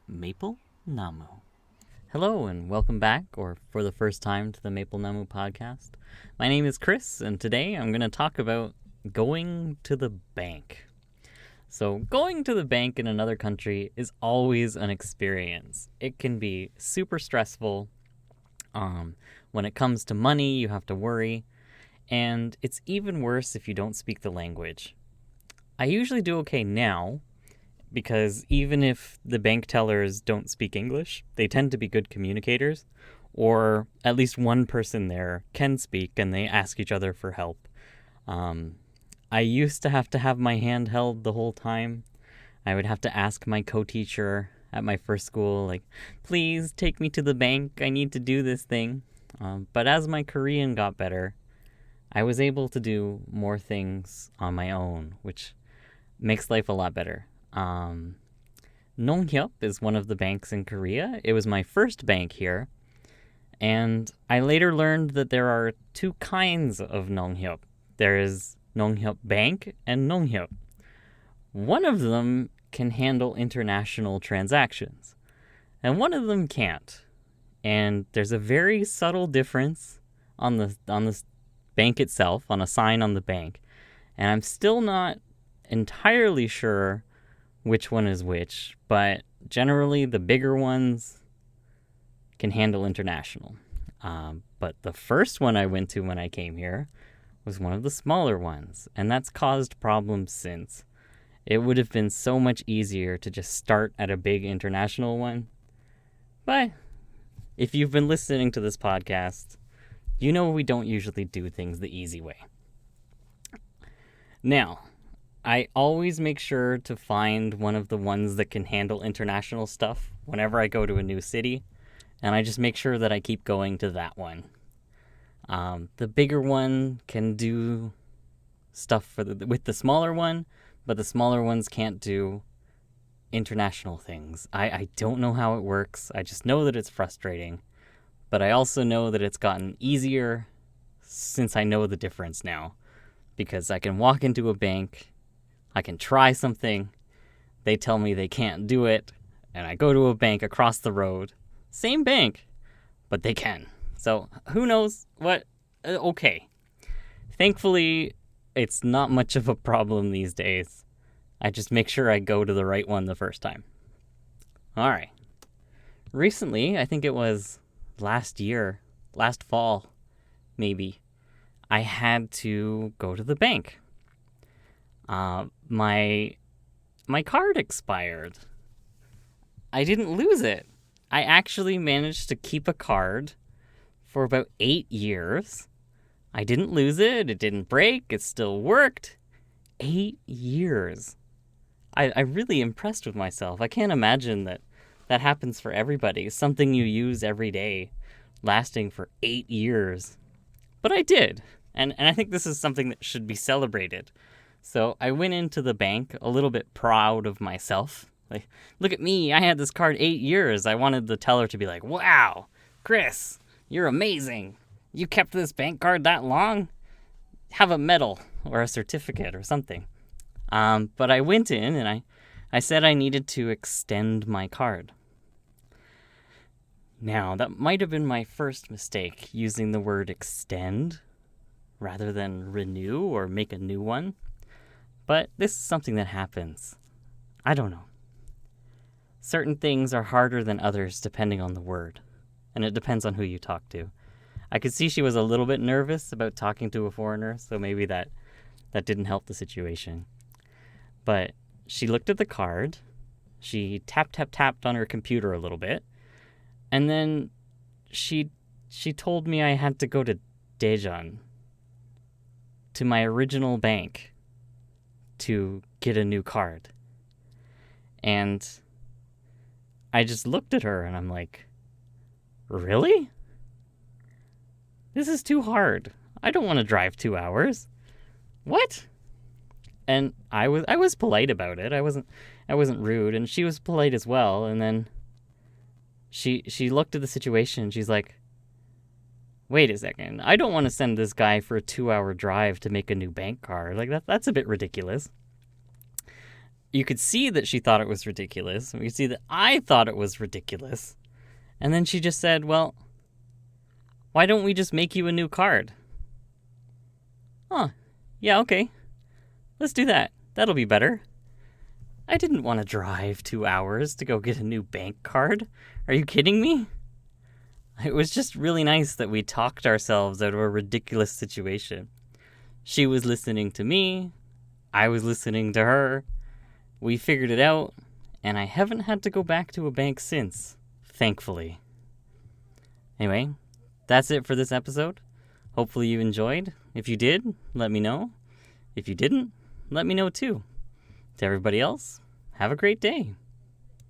Maple Namu. Hello and welcome back, or for the first time, to the Maple Namu Podcast. My name is Chris, and today I'm going to talk about going to the bank. So going to the bank in another country is always an experience. It can be super stressful. When it comes to money, you have to worry. And it's even worse if you don't speak the language. I usually do okay now, because even if the bank tellers don't speak English, they tend to be good communicators, or at least one person there can speak and they ask each other for help. I used to have my hand held the whole time. I would have to ask my co-teacher at my first school, like, please take me to the bank, I need to do this thing. But as my Korean got better, I was able to do more things on my own, which makes life a lot better. Nonghyup is one of the banks in Korea. It was my first bank here. And I later learned that there are two kinds of Nonghyup. There is Nonghyup Bank and Nonghyup. One of them can handle international transactions, and one of them can't. And there's a very subtle difference on the bank itself, on a sign on the bank. And I'm still not entirely sure which one is which, but generally the bigger ones can handle international. But the first one I went to when I came here was one of the smaller ones, and that's caused problems since. It would have been so much easier to just start at a big international one. But if you've been listening to this podcast, you know we don't usually do things the easy way. Now, I always make sure to find one of the ones that can handle international stuff whenever I go to a new city, and I just make sure that I keep going to that one. The bigger one can do stuff with the smaller one, but the smaller ones can't do international things. I don't know how it works. I just know that it's frustrating, but I also know that it's gotten easier since I know the difference now, because I can walk into a bank, I can try something, they tell me they can't do it, and I go to a bank across the road, same bank, but they can. So who knows what? Okay. Thankfully, it's not much of a problem these days. I just make sure I go to the right one the first time. All right. Recently, I think it was last fall, maybe, I had to go to the bank. My card expired. I didn't lose it. I actually managed to keep a card for about 8 years. I didn't lose it. It didn't break. It still worked. 8 years. I'm really impressed with myself. I can't imagine that happens for everybody. Something you use every day lasting for 8 years. But I did. And I think this is something that should be celebrated. So I went into the bank a little bit proud of myself. Like, look at me, I had this card 8 years. I wanted the teller to be like, wow, Chris, you're amazing. You kept this bank card that long? Have a medal or a certificate or something. But I went in and I said I needed to extend my card. Now, that might have been my first mistake, using the word extend rather than renew or make a new one. But this is something that happens. I don't know. Certain things are harder than others depending on the word, and it depends on who you talk to. I could see she was a little bit nervous about talking to a foreigner, so maybe that didn't help the situation. But she looked at the card, she tapped on her computer a little bit, and then she told me I had to go to Daejeon, to my original bank, to get a new card. And I just looked at her and I'm like, really? This is too hard. I don't want to drive 2 hours. What? And I was polite about it. I wasn't rude, and she was polite as well. And then she looked at the situation and she's like, wait a second, I don't want to send this guy for a 2-hour drive to make a new bank card. Like, that's a bit ridiculous. you could see that she thought it was ridiculous. We could see that I thought it was ridiculous. And then she just said, well, why don't we just make you a new card? Huh. Yeah, okay. Let's do that. That'll be better. I didn't want to drive 2 hours to go get a new bank card. Are you kidding me? It was just really nice that we talked ourselves out of a ridiculous situation. She was listening to me. I was listening to her. We figured it out, and I haven't had to go back to a bank since, thankfully. Anyway, that's it for this episode. Hopefully you enjoyed. If you did, let me know. If you didn't, let me know too. To everybody else, have a great day.